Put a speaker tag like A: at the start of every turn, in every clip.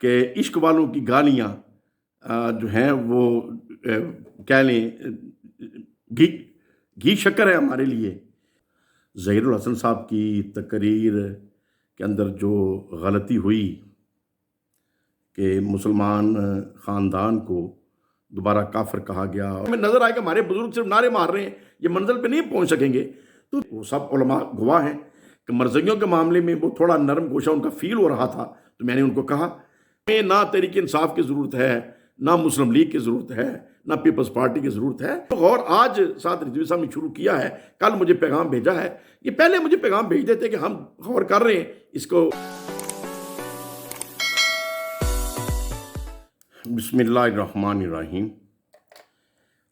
A: کہ عشق والوں کی گالیاں جو ہیں وہ کہہ لیں گھی گھی شکر ہے ہمارے لیے۔ ظہیر الحسن صاحب کی تقریر کے اندر جو غلطی ہوئی کہ مسلمان خاندان کو دوبارہ کافر کہا گیا، ہمیں نظر آئے کہ ہمارے بزرگ صرف نعرے مار رہے ہیں، یہ منزل پہ نہیں پہنچ سکیں گے، تو وہ سب علماء گواہ ہیں کہ مرزائیوں کے معاملے میں وہ تھوڑا نرم گوشہ ان کا فیل ہو رہا تھا، تو میں نے ان کو کہا ہمیں نہ تحریک انصاف کی ضرورت ہے، نہ مسلم لیگ کی ضرورت ہے، نہ پیپلز پارٹی کی ضرورت ہے۔ اور آج سعد رضوی صاحب نے شروع کیا ہے، کل مجھے پیغام بھیجا ہے، یہ پہلے مجھے پیغام بھیج دیتے کہ ہم غور کر رہے ہیں اس کو۔ بسم اللہ الرحمن الرحیم،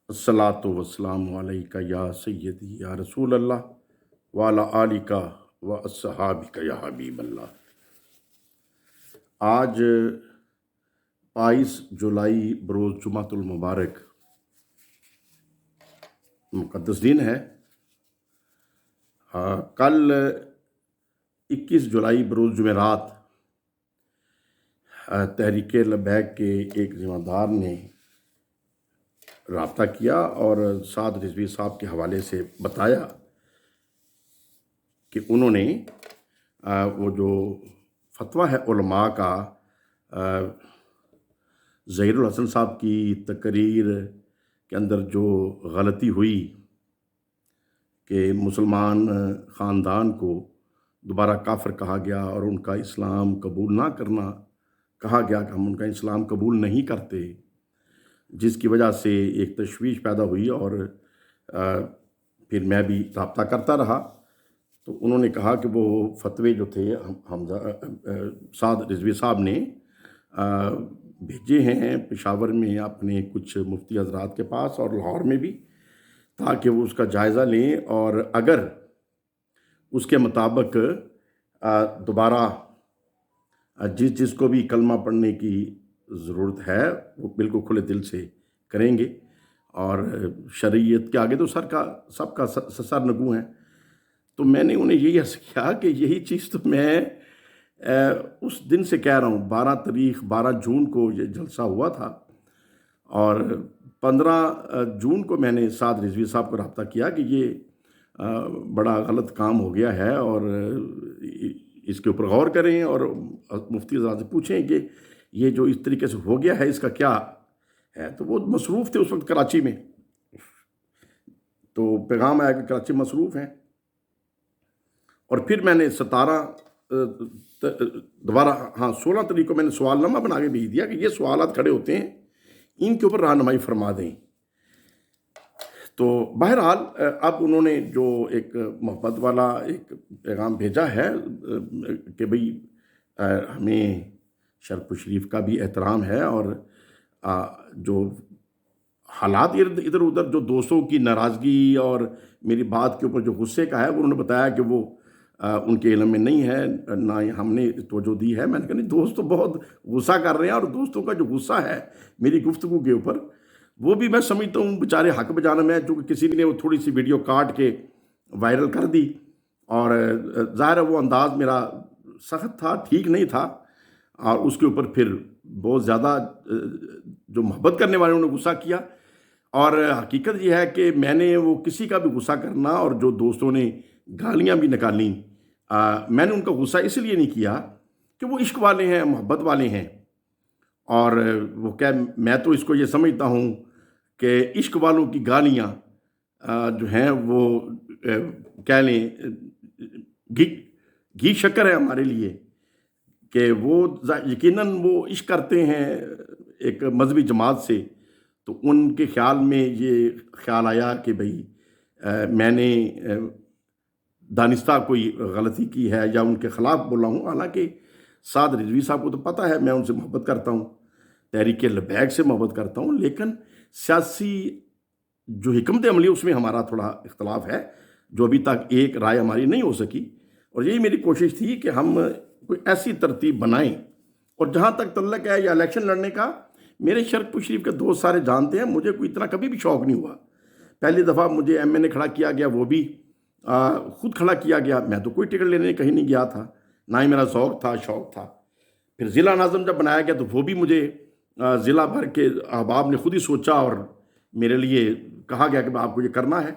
A: الصلاۃ والسلام علیکہ یا سیدی یا رسول اللہ وعلی آلکہ و اصحابکہ یا حبیب اللہ۔ آج 22 جولائی بروز جمعۃ المبارک مقدس دن ہے۔ کل 21 جولائی بروز جمعرات تحریک لبیک کے ایک ذمہ دار نے رابطہ کیا اور سعد رضوی صاحب کے حوالے سے بتایا کہ انہوں نے وہ جو فتویٰ ہے علماء کا، ظہیر الحسن صاحب کی تقریر کے اندر جو غلطی ہوئی کہ مسلمان خاندان کو دوبارہ کافر کہا گیا اور ان کا اسلام قبول نہ کرنا کہا گیا کہ ہم ان کا اسلام قبول نہیں کرتے، جس کی وجہ سے ایک تشویش پیدا ہوئی اور پھر میں بھی رابطہ کرتا رہا، تو انہوں نے کہا کہ وہ فتوے جو تھے سعد رضوی صاحب نے بھیجے ہیں پشاور میں اپنے کچھ مفتی حضرات کے پاس اور لاہور میں بھی، تاکہ وہ اس کا جائزہ لیں اور اگر اس کے مطابق دوبارہ جس کو بھی کلمہ پڑھنے کی ضرورت ہے وہ بالکل کھلے دل سے کریں گے، اور شریعت کے آگے تو سب کا سر نگوں ہے۔ تو میں نے انہیں یہی عرض کیا کہ یہی چیز تو میں اس دن سے کہہ رہا ہوں، 12 جون کو یہ جلسہ ہوا تھا، اور 15 جون کو میں نے سعد رضوی صاحب کو رابطہ کیا کہ یہ بڑا غلط کام ہو گیا ہے اور اس کے اوپر غور کریں اور مفتی حضرات سے پوچھیں کہ یہ جو اس طریقے سے ہو گیا ہے اس کا کیا ہے۔ تو وہ مصروف تھے اس وقت کراچی میں، تو پیغام آیا کہ کراچی مصروف ہیں، اور پھر میں نے 16 تاریخ کو میں نے سوال نامہ بنا کے بھیج دیا کہ یہ سوالات کھڑے ہوتے ہیں، ان کے اوپر رہنمائی فرما دیں۔ تو بہرحال اب انہوں نے جو ایک محبت والا ایک پیغام بھیجا ہے کہ بھئی ہمیں شرف شریف کا بھی احترام ہے، اور جو حالات ادھر ادھر جو دوستوں کی ناراضگی اور میری بات کے اوپر جو غصے کا ہے، وہ انہوں نے بتایا کہ وہ ان کے علم میں نہیں ہے، نہ ہم نے توجہ دی ہے۔ میں نے کہا نہیں، دوست تو بہت غصہ کر رہے ہیں، اور دوستوں کا جو غصہ ہے میری گفتگو کے اوپر، وہ بھی میں سمجھتا ہوں بیچارے حق بجانب میں، چونکہ کسی نے وہ تھوڑی سی ویڈیو کاٹ کے وائرل کر دی، اور ظاہر ہے وہ انداز میرا سخت تھا، ٹھیک نہیں تھا، اور اس کے اوپر پھر بہت زیادہ جو محبت کرنے والے انہوں نے غصہ کیا۔ اور حقیقت یہ ہے کہ میں نے وہ کسی کا بھی غصہ کرنا، اور جو دوستوں نے گالیاں بھی نکالیں، میں نے ان کا غصہ اس لیے نہیں کیا کہ وہ عشق والے ہیں، محبت والے ہیں، اور وہ میں تو اس کو یہ سمجھتا ہوں کہ عشق والوں کی گالیاں جو ہیں وہ کہہ لیں گھی شکر ہے ہمارے لیے، کہ وہ یقیناً وہ عشق کرتے ہیں ایک مذہبی جماعت سے، تو ان کے خیال میں یہ خیال آیا کہ بھئی میں نے دانستہ کوئی غلطی کی ہے یا ان کے خلاف بولا ہوں۔ حالانکہ سعد رضوی صاحب کو تو پتہ ہے میں ان سے محبت کرتا ہوں، تحریک لبیک سے محبت کرتا ہوں، لیکن سیاسی جو حکمت عملی اس میں ہمارا تھوڑا اختلاف ہے، جو ابھی تک ایک رائے ہماری نہیں ہو سکی، اور یہی میری کوشش تھی کہ ہم کوئی ایسی ترتیب بنائیں۔ اور جہاں تک تعلق ہے یا الیکشن لڑنے کا، میرے شرف شریف کے دوست سارے جانتے ہیں، مجھے کوئی اتنا کبھی بھی شوق نہیں ہوا۔ پہلی دفعہ مجھے ایم این اے کھڑا کیا گیا، وہ بھی خود کھڑا کیا گیا، میں تو کوئی ٹکٹ لینے کہیں نہیں گیا تھا، نہ ہی میرا ذوق تھا، شوق تھا۔ پھر ضلع ناظم جب بنایا گیا تو وہ بھی مجھے ضلع بھر کے احباب نے خود ہی سوچا اور میرے لیے کہا گیا کہ آپ کو یہ کرنا ہے،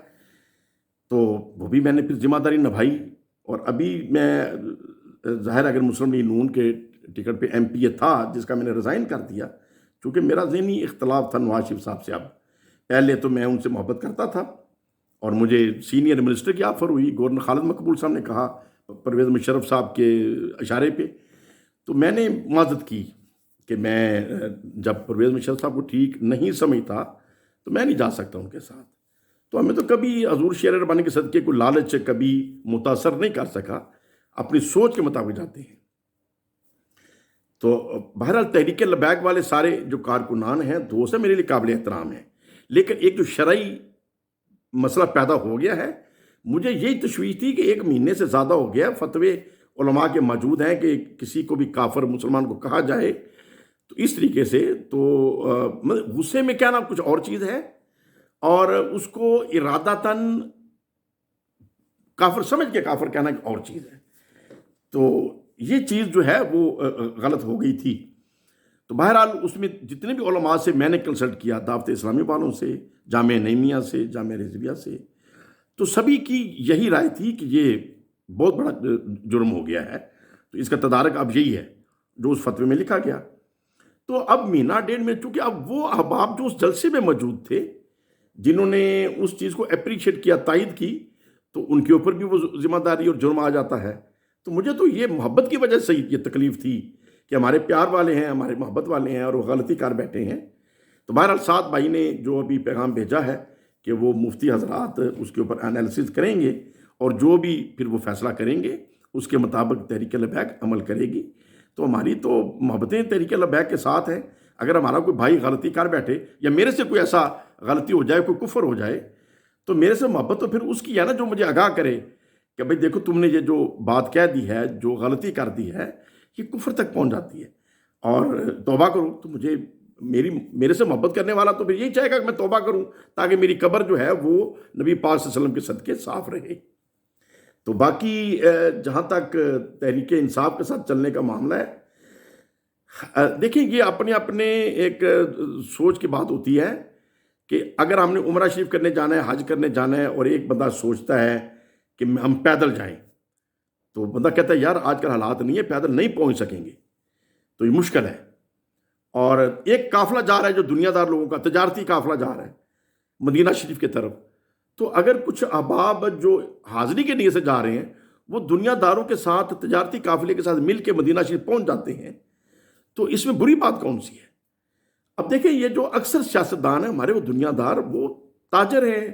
A: تو وہ بھی میں نے پھر ذمہ داری نبھائی۔ اور ابھی میں ظاہر اگر مسلم لیگ نون کے ٹکٹ پہ ایم پی اے تھا، جس کا میں نے ریزائن کر دیا، چونکہ میرا ذہنی اختلاف تھا نواز شریف صاحب سے۔ اب پہلے تو میں ان سے محبت کرتا تھا اور مجھے سینئر منسٹر کی آفر ہوئی، گورنر خالد مقبول صاحب نے کہا پرویز مشرف صاحب کے اشارے پہ، تو میں نے معذرت کی کہ میں جب پرویز مشرف صاحب کو ٹھیک نہیں سمجھتا تو میں نہیں جا سکتا ان کے ساتھ۔ تو ہمیں تو کبھی حضور شیر ربانی کے صدقے کو لالچ کبھی متاثر نہیں کر سکا، اپنی سوچ کے مطابق جاتے ہیں۔ تو بہرحال تحریک لبیک والے سارے جو کارکنان ہیں دوست ہیں، میرے لیے قابل احترام ہیں، لیکن ایک جو شرعی مسئلہ پیدا ہو گیا ہے، مجھے یہی تشویش تھی کہ 1 مہینے سے زیادہ ہو گیا، فتوے علماء کے موجود ہیں کہ کسی کو بھی کافر مسلمان کو کہا جائے تو اس طریقے سے، تو غصے میں کہنا کچھ اور چیز ہے اور اس کو ارادتاً کافر سمجھ کے کافر کہنا ایک اور چیز ہے۔ تو یہ چیز جو ہے وہ غلط ہو گئی تھی۔ تو بہرحال اس میں جتنے بھی علماء سے میں نے کنسلٹ کیا، دعوت اسلامی والوں سے، جامعہ نعیمیہ سے، جامعہ رضویہ سے، تو سبھی کی یہی رائے تھی کہ یہ بہت بڑا جرم ہو گیا ہے، تو اس کا تدارک اب یہی ہے جو اس فتوے میں لکھا گیا۔ تو اب مہینہ 1.5 میں، چونکہ اب وہ احباب جو اس جلسے میں موجود تھے، جنہوں نے اس چیز کو اپریشیٹ کیا، تائید کی، تو ان کے اوپر بھی وہ ذمہ داری اور جرم آ جاتا ہے۔ تو مجھے تو یہ محبت کی وجہ سے یہ تکلیف تھی کہ ہمارے پیار والے ہیں، ہمارے محبت والے ہیں اور وہ غلطی کر بیٹھے ہیں۔ تو بہرحال سعد بھائی نے جو ابھی پیغام بھیجا ہے کہ وہ مفتی حضرات اس کے اوپر انالیسز کریں گے اور جو بھی پھر وہ فیصلہ کریں گے اس کے مطابق تحریک لبیک عمل کرے گی۔ تو ہماری تو محبتیں تحریک لبیک کے ساتھ ہیں۔ اگر ہمارا کوئی بھائی غلطی کر بیٹھے یا میرے سے کوئی ایسا غلطی ہو جائے، کوئی کفر ہو جائے، تو میرے سے محبت تو پھر اس کی ہے نا، جو مجھے آگاہ کرے کہ بھئی دیکھو تم نے یہ جو بات کہہ دی ہے، جو غلطی کر دی ہے، یہ کفر تک پہنچ جاتی ہے اور توبہ کرو۔ تو میرے سے محبت کرنے والا تو پھر یہی چاہے گا کہ میں توبہ کروں تاکہ میری قبر جو ہے وہ نبی پاک صلی اللہ علیہ وسلم کے صدقے صاف رہے۔ تو باقی جہاں تک تحریک انصاف کے ساتھ چلنے کا معاملہ ہے، دیکھیں یہ اپنے ایک سوچ کی بات ہوتی ہے کہ اگر ہم نے عمرہ شریف کرنے جانا ہے، حج کرنے جانا ہے، اور ایک بندہ سوچتا ہے کہ ہم پیدل جائیں، تو بندہ کہتا ہے یار آج کل حالات نہیں ہے، پیدل نہیں پہنچ سکیں گے، تو یہ مشکل ہے۔ اور ایک قافلہ جا رہا ہے جو دنیا دار لوگوں کا تجارتی قافلہ جا رہا ہے مدینہ شریف کی طرف، تو اگر کچھ احباب جو حاضری کے نیت سے جا رہے ہیں وہ دنیا داروں کے ساتھ تجارتی قافلے کے ساتھ مل کے مدینہ شریف پہنچ جاتے ہیں، تو اس میں بری بات کون سی ہے؟ اب دیکھیں یہ جو اکثر سیاستدان ہیں ہمارے، وہ دنیا دار، وہ تاجر ہیں،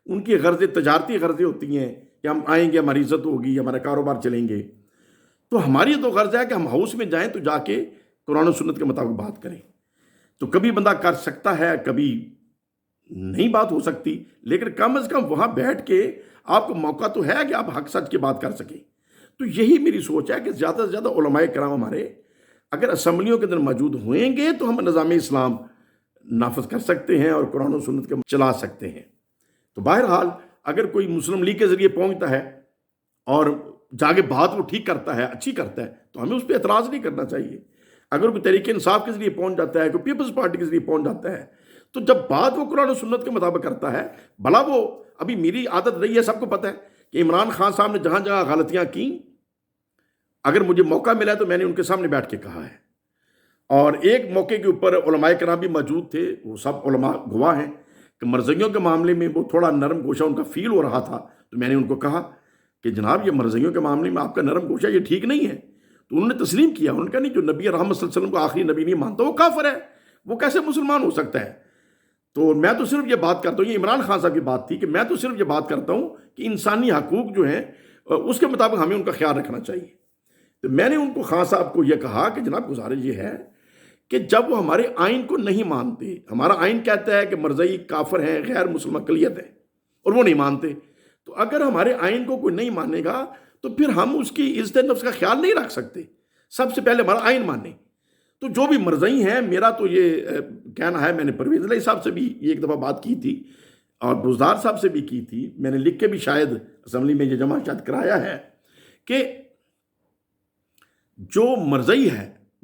A: ان کی غرضیں تجارتی غرضیں ہوتی ہیں کہ ہم آئیں گے، ہماری عزت ہوگی، ہمارا کاروبار چلیں گے۔ تو ہماری تو غرض ہے کہ ہم ہاؤس میں جائیں تو جا کے قرآن و سنت کے مطابق بات کریں۔ تو کبھی بندہ کر سکتا ہے، کبھی نہیں بات ہو سکتی، لیکن کم از کم وہاں بیٹھ کے آپ کو موقع تو ہے کہ آپ حق سچ کی بات کر سکیں۔ تو یہی میری سوچ ہے کہ زیادہ سے زیادہ علماء کرام ہمارے اگر اسمبلیوں کے اندر موجود ہوئیں گے تو ہم نظام اسلام نافذ کر سکتے ہیں اور قرآن و سنت کے چلا سکتے ہیں۔ تو بہرحال اگر کوئی مسلم لیگ کے ذریعے پہنچتا ہے اور جا کے بات وہ ٹھیک کرتا ہے، اچھی کرتا ہے، تو ہمیں اس پہ اعتراض نہیں کرنا چاہیے۔ اگر کوئی تحریک انصاف کے ذریعے پہنچ جاتا ہے، کوئی پیپلز پارٹی کے ذریعے پہنچ جاتا ہے، تو جب بات وہ قرآن و سنت کے مطابق کرتا ہے، بھلا وہ ابھی میری عادت رہی ہے، سب کو پتہ ہے کہ عمران خان صاحب نے جہاں جہاں غلطیاں کیں، اگر مجھے موقع ملا تو میں نے ان کے سامنے بیٹھ کے کہا ہے۔ اور ایک موقع کے اوپر علماء کرام بھی موجود تھے، وہ سب علماء گواہ ہیں کہ مرزائیوں کے معاملے میں وہ تھوڑا نرم گوشہ ان کا فیل ہو رہا تھا، تو میں نے ان کو کہا کہ جناب یہ مرزائیوں کے معاملے میں آپ کا نرم گوشہ یہ ٹھیک نہیں ہے۔ تو انہوں نے تسلیم کیا، انہوں نے کہا نہیں، جو نبی رحمت صلی اللہ علیہ وسلم کو آخری نبی نہیں مانتا وہ کافر ہے، وہ کیسے مسلمان ہو سکتا ہے؟ تو میں تو صرف یہ بات کرتا ہوں، یہ عمران خان صاحب کی بات تھی کہ میں تو صرف یہ بات کرتا ہوں کہ انسانی حقوق جو ہیں اس کے مطابق ہمیں ان کا خیال رکھنا چاہیے۔ تو میں نے ان کو خان صاحب کو یہ کہا کہ جناب گزارش یہ ہے کہ جب وہ ہمارے آئین کو نہیں مانتے، ہمارا آئین کہتا ہے کہ مرزائی کافر ہیں، غیر مسلم اقلیت ہیں، اور وہ نہیں مانتے، تو اگر ہمارے آئین کو کوئی نہیں مانے گا تو پھر ہم اس کی عزت نفس کا خیال نہیں رکھ سکتے۔ سب سے پہلے ہمارا آئین مانیں۔ تو جو بھی مرزائی ہیں، میرا تو یہ کہنا ہے، میں نے پرویز علیہ صاحب سے بھی ایک دفعہ بات کی تھی اور بزدار صاحب سے بھی کی تھی، میں نے لکھ کے بھی شاید اسمبلی میں یہ جمع شاید کرایا ہے کہ جو مرزائی ہے،